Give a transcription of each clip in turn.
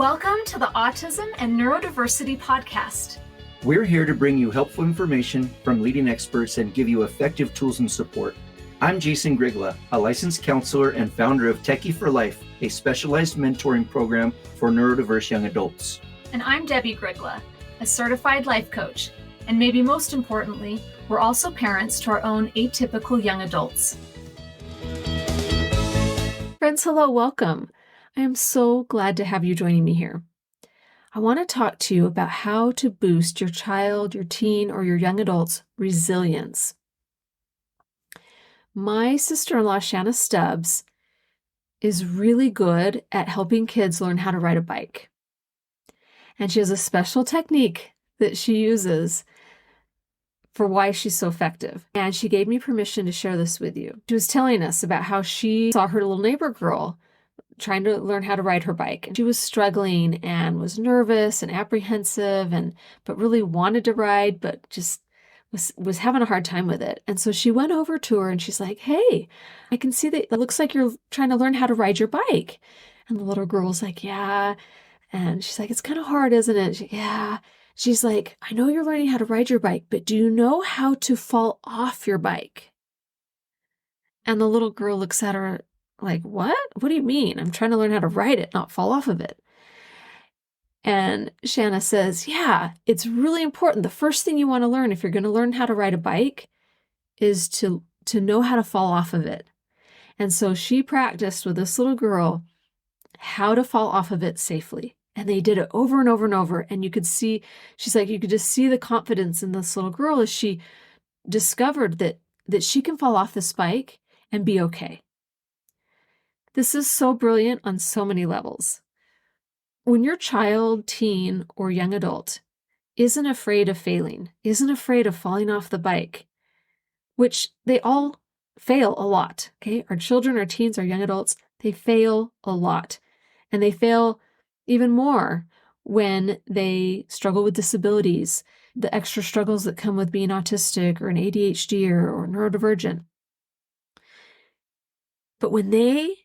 Welcome to the Autism and Neurodiversity Podcast. We're here to bring you helpful information from leading experts and give you effective tools and support. I'm Jason Grigla, a licensed counselor and founder of Techie for Life, a specialized mentoring program for neurodiverse young adults. And I'm Debbie Grigla, a certified life coach. And maybe most importantly, we're also parents to our own atypical young adults. Friends, hello, welcome. I am so glad to have you joining me here. I want to talk to you about how to boost your child, your teen, or your young adult's resilience. My sister-in-law, Shanna Stubbs, is really good at helping kids learn how to ride a bike. And she has a special technique that she uses for why she's so effective. And she gave me permission to share this with you. She was telling us about how she saw her little neighbor girl trying to learn how to ride her bike. She was struggling and was nervous and apprehensive but really wanted to ride, but just was having a hard time with it. And so she went over to her and she's like, "Hey, I can see that it looks like you're trying to learn how to ride your bike." And the little girl was like, "Yeah." And she's like, "It's kind of hard, isn't it?" Yeah. She's like, "I know you're learning how to ride your bike, but do you know how to fall off your bike?" And the little girl looks at her like, "What? What do you mean? I'm trying to learn how to ride it, not fall off of it." And Shanna says, "Yeah, it's really important. The first thing you want to learn if you're going to learn how to ride a bike is to know how to fall off of it." And so she practiced with this little girl how to fall off of it safely. And they did it over and over and over. And you could see, she's like, you could just see the confidence in this little girl as she discovered that she can fall off this bike and be okay. This is so brilliant on so many levels. When your child, teen, or young adult isn't afraid of failing, isn't afraid of falling off the bike, which they all fail a lot, okay? Our children, our teens, our young adults, they fail a lot. And they fail even more when they struggle with disabilities, the extra struggles that come with being autistic or an ADHD or neurodivergent. But when they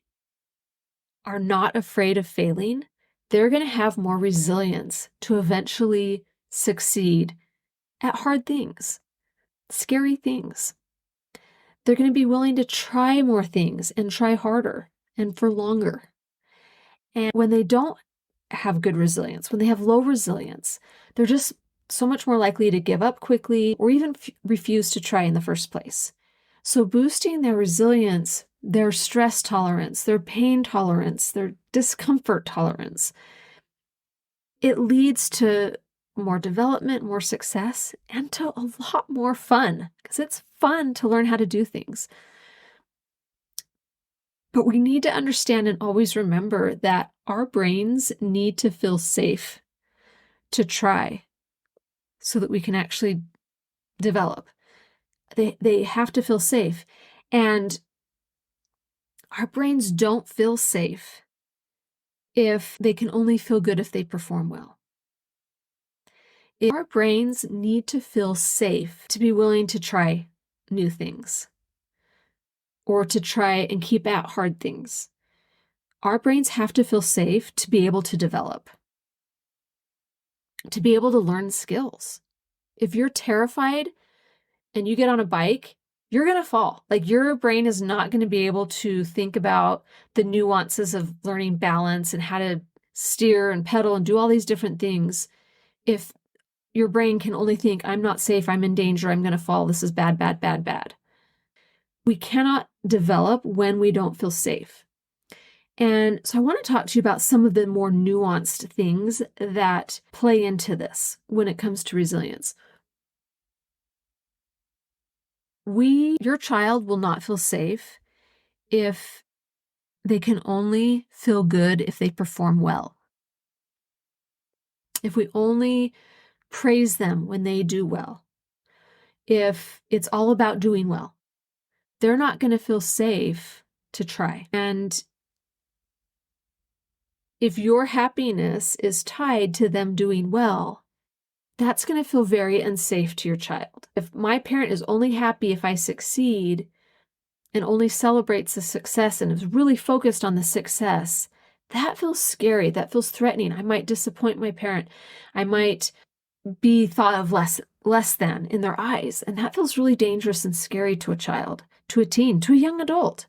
are not afraid of failing, they're going to have more resilience to eventually succeed at hard things, scary things. They're going to be willing to try more things and try harder and for longer. And when they don't have good resilience, when they have low resilience, they're just so much more likely to give up quickly or even refuse to try in the first place. So boosting their resilience, their stress tolerance, their pain tolerance, their discomfort tolerance, it leads to more development, more success, and to a lot more fun, because it's fun to learn how to do things. But we need to understand and always remember that our brains need to feel safe to try so that we can actually develop. They have to feel safe. And our brains don't feel safe if they can only feel good if they perform well. Our brains need to feel safe to be willing to try new things or to try and keep at hard things. Our brains have to feel safe to be able to develop, to be able to learn skills. If you're terrified and you get on a bike, you're going to fall. Like, your brain is not going to be able to think about the nuances of learning balance and how to steer and pedal and do all these different things. If your brain can only think, "I'm not safe, I'm in danger, I'm going to fall, this is bad, bad, bad, bad." We cannot develop when we don't feel safe. And so I want to talk to you about some of the more nuanced things that play into this when it comes to resilience. Your child will not feel safe if they can only feel good if they perform well. If we only praise them when they do well. If it's all about doing well, they're not going to feel safe to try. And if your happiness is tied to them doing well, that's going to feel very unsafe to your child. If my parent is only happy if I succeed and only celebrates the success and is really focused on the success, that feels scary. That feels threatening. I might disappoint my parent. I might be thought of less than in their eyes. And that feels really dangerous and scary to a child, to a teen, to a young adult.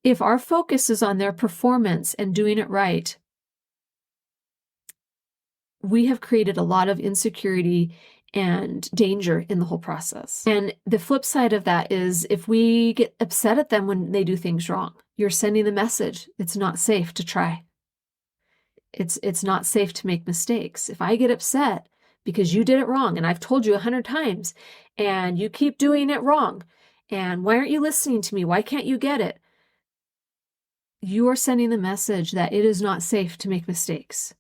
If our focus is on their performance and doing it right, we have created a lot of insecurity and danger in the whole process. And the flip side of that is if we get upset at them when they do things wrong, you're sending the message, it's not safe to try. It's not safe to make mistakes. If I get upset because you did it wrong, and I've told you 100 times, and you keep doing it wrong, and why aren't you listening to me? Why can't you get it? You are sending the message that it is not safe to make mistakes.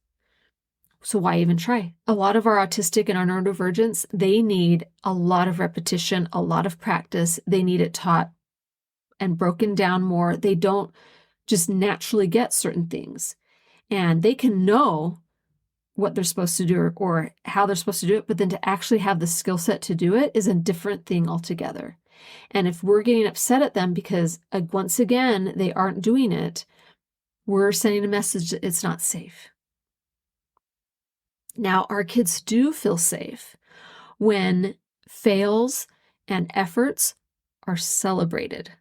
So why even try? A lot of our autistic and our neurodivergents, they need a lot of repetition, a lot of practice. They need it taught and broken down more. They don't just naturally get certain things. And they can know what they're supposed to do or how they're supposed to do it, but then to actually have the skill set to do it is a different thing altogether. And if we're getting upset at them because, once again, they aren't doing it, we're sending a message that it's not safe. Now, our kids do feel safe when fails and efforts are celebrated.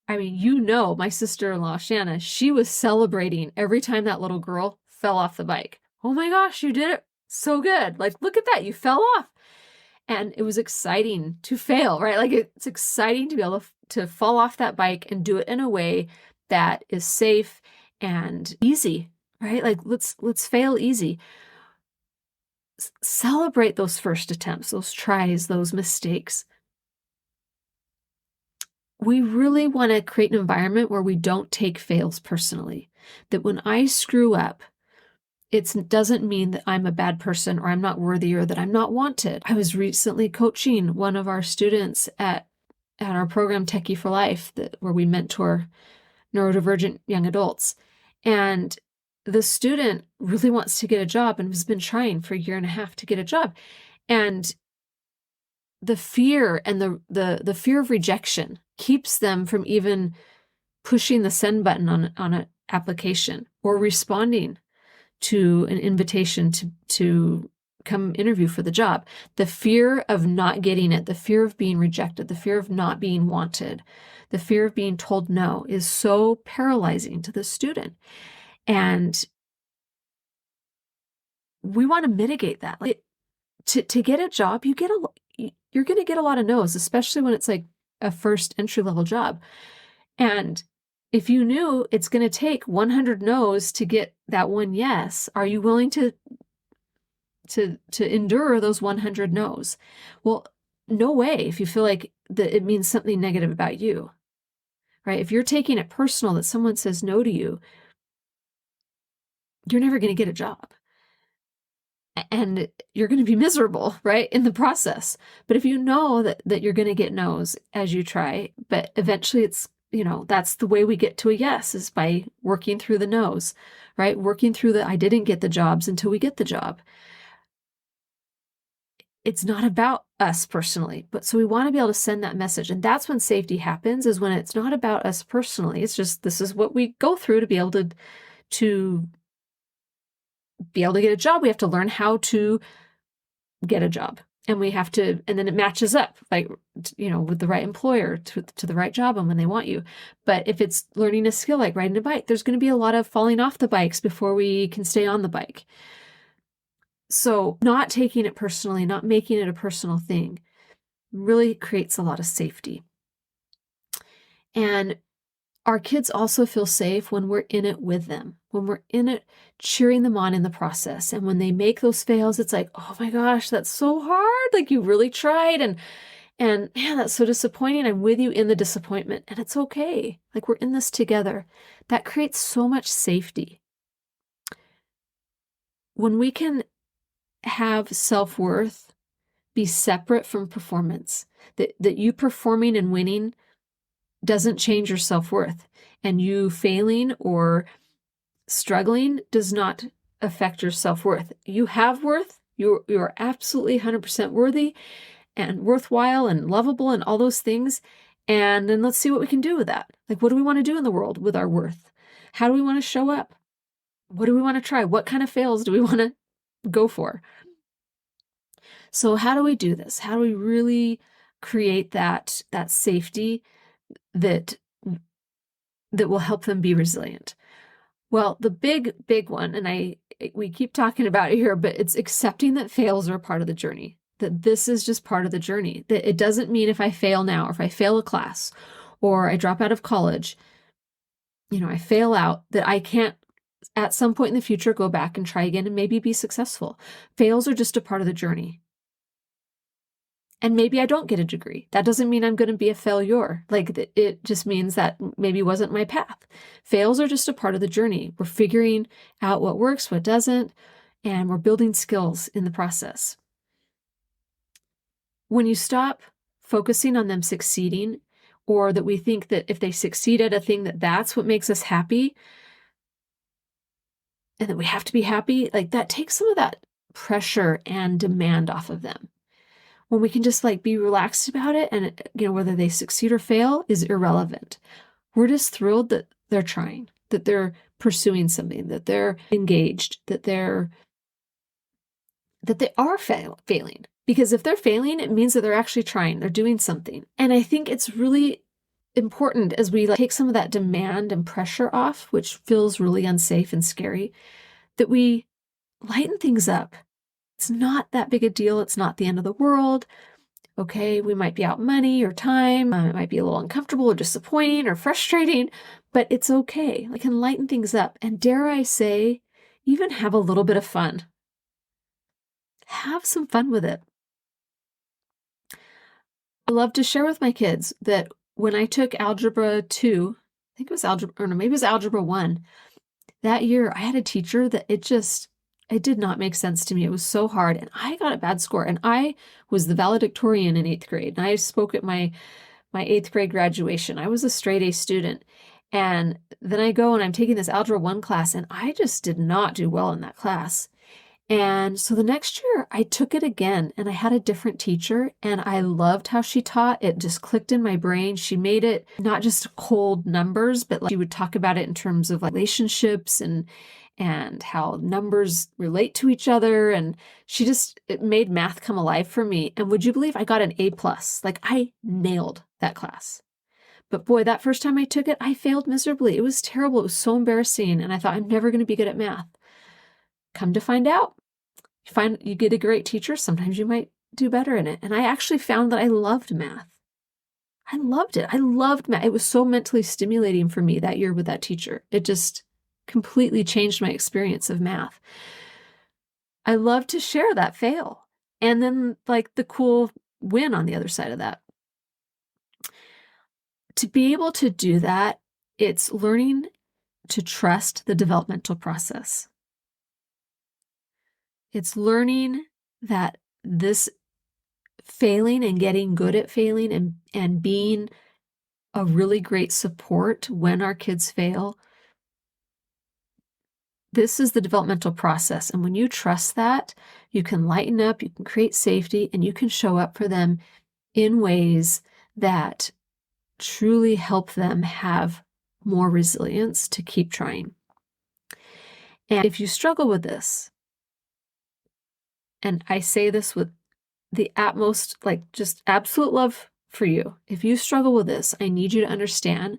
I mean, my sister-in-law, Shanna, she was celebrating every time that little girl fell off the bike. Oh my gosh, you did it so good. Like, look at that, you fell off. And it was exciting to fail, right? Like, it's exciting to be able to fall off that bike and do it in a way that is safe and easy, right? Like, let's fail easy. Celebrate those first attempts, those tries, those mistakes. We really want to create an environment where we don't take fails personally. That when I screw up, it doesn't mean that I'm a bad person or I'm not worthy or that I'm not wanted. I was recently coaching one of our students at our program Techie for Life, where we mentor neurodivergent young adults. And the student really wants to get a job and has been trying for a year and a half to get a job. And the fear and the fear of rejection keeps them from even pushing the send button on an application or responding to an invitation to come interview for the job. The fear of not getting it, the fear of being rejected, the fear of not being wanted, the fear of being told no is so paralyzing to the student. And we want to mitigate that. Like, to get a job, you're going to get a lot of no's, especially when it's like a first entry-level job. And if you knew it's going to take 100 no's to get that one yes, are you willing to endure those 100 no's? Well, no way if you feel like that it means something negative about you, right? If you're taking it personal that someone says no to you, you're never going to get a job. And you're going to be miserable, right, in the process. But if you know that you're going to get no's as you try, but eventually it's, that's the way we get to a yes, is by working through the no's, right? Working through the I didn't get the jobs until we get the job. It's not about us personally, but so we want to be able to send that message. And that's when safety happens, is when it's not about us personally. It's just, this is what we go through to be able to be able to get a job. We have to learn how to get a job, and then it matches up, like, with the right employer to the right job and when they want you. But if it's learning a skill like riding a bike, there's going to be a lot of falling off the bikes before we can stay on the bike. So not taking it personally, not making it a personal thing, really creates a lot of safety. And our kids also feel safe when we're in it with them, when we're in it, cheering them on in the process. And when they make those fails, it's like, oh my gosh, that's so hard. Like, you really tried. And man, that's so disappointing. I'm with you in the disappointment, and it's okay. Like, we're in this together. That creates so much safety. When we can have self-worth be separate from performance, that you performing and winning doesn't change your self-worth, and you failing or struggling does not affect your self-worth. You have worth. You are absolutely 100% worthy and worthwhile and lovable and all those things. And then let's see what we can do with that. Like, what do we want to do in the world with our worth? How do we want to show up? What do we want to try? What kind of fails do we want to go for? So how do we do this? How do we really create that safety that will help them be resilient? Well, the big one, and we keep talking about it here, but it's accepting that fails are a part of the journey, that this is just part of the journey, that it doesn't mean if I fail now, or if I fail a class, or I drop out of college, I fail out, that I can't at some point in the future go back and try again and maybe be successful. Fails are just a part of the journey. And maybe I don't get a degree. That doesn't mean I'm going to be a failure. Like, it just means that maybe wasn't my path. Fails are just a part of the journey. We're figuring out what works, what doesn't, and we're building skills in the process. When you stop focusing on them succeeding, or that we think that if they succeed at a thing, that's what makes us happy, and that we have to be happy, like, that takes some of that pressure and demand off of them. When we can just be relaxed about it, and whether they succeed or fail is irrelevant. We're just thrilled that they're trying, that they're pursuing something, that they're engaged, that they are failing. Because if they're failing, it means that they're actually trying, they're doing something. And I think it's really important as we take some of that demand and pressure off, which feels really unsafe and scary, that we lighten things up. It's not that big a deal. It's not the end of the world. Okay, we might be out money or time. It might be a little uncomfortable or disappointing or frustrating, but it's okay. I can lighten things up. And dare I say, even have a little bit of fun. Have some fun with it. I love to share with my kids that when I took Algebra 2, I think it was Algebra, or no, maybe it was Algebra 1, that year I had a teacher that it did not make sense to me. It was so hard, and I got a bad score, and I was the valedictorian in 8th grade, and I spoke at my 8th grade graduation. I was a straight A student, and then I go and I'm taking this Algebra 1 class, and I just did not do well in that class. And so the next year I took it again, and I had a different teacher, and I loved how she taught. It just clicked in my brain. She made it not just cold numbers, but she would talk about it in terms of relationships and how numbers relate to each other. And it made math come alive for me. And would you believe I got an A+? I nailed that class. But boy, that first time I took it, I failed miserably. It was terrible. It was so embarrassing. And I thought, I'm never going to be good at math. Come to find out, you get a great teacher, sometimes you might do better in it. And I actually found that I loved math. I loved it. I loved math. It was so mentally stimulating for me that year with that teacher. It just completely changed my experience of math. I love to share that fail, and then the cool win on the other side of that. To be able to do that, it's learning to trust the developmental process. It's learning that this failing and getting good at failing and being a really great support when our kids fail, this is the developmental process. And when you trust that, you can lighten up, you can create safety, and you can show up for them in ways that truly help them have more resilience to keep trying. And if you struggle with this, and I say this with the utmost, just absolute love for you. If you struggle with this, I need you to understand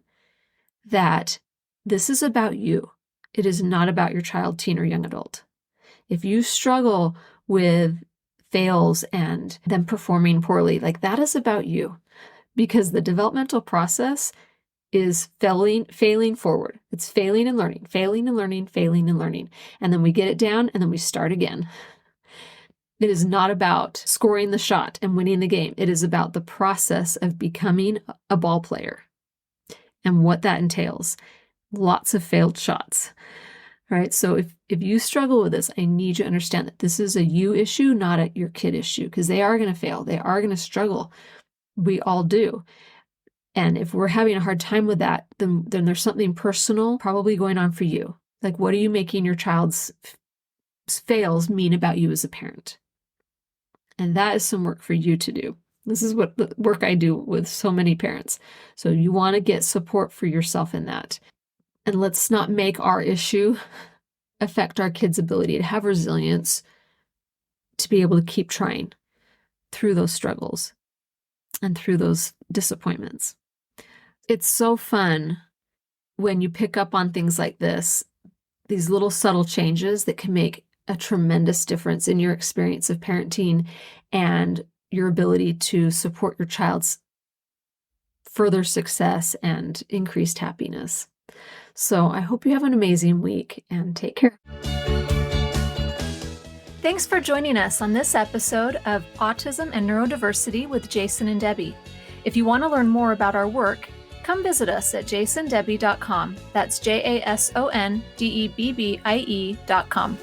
that this is about you. It is not about your child, teen, or young adult. If you struggle with fails and them performing poorly, that is about you, because the developmental process is failing forward. It's failing and learning, failing and learning, failing and learning. And then we get it down, and then we start again. It is not about scoring the shot and winning the game. It is about the process of becoming a ball player and what that entails. Lots of failed shots. All right. So if you struggle with this, I need you to understand that this is a you issue, not a your kid issue, because they are going to fail. They are going to struggle. We all do. And if we're having a hard time with that, then there's something personal probably going on for you. What are you making your child's fails mean about you as a parent? And that is some work for you to do. This is what the work I do with so many parents. So you want to get support for yourself in that. And let's not make our issue affect our kids' ability to have resilience, to be able to keep trying through those struggles and through those disappointments. It's so fun when you pick up on things like this, these little subtle changes that can make a tremendous difference in your experience of parenting and your ability to support your child's further success and increased happiness. So I hope you have an amazing week and take care. Thanks for joining us on this episode of Autism and Neurodiversity with Jason and Debbie. If you want to learn more about our work, come visit us at jasondebbie.com. That's JASONDEBBIE.com.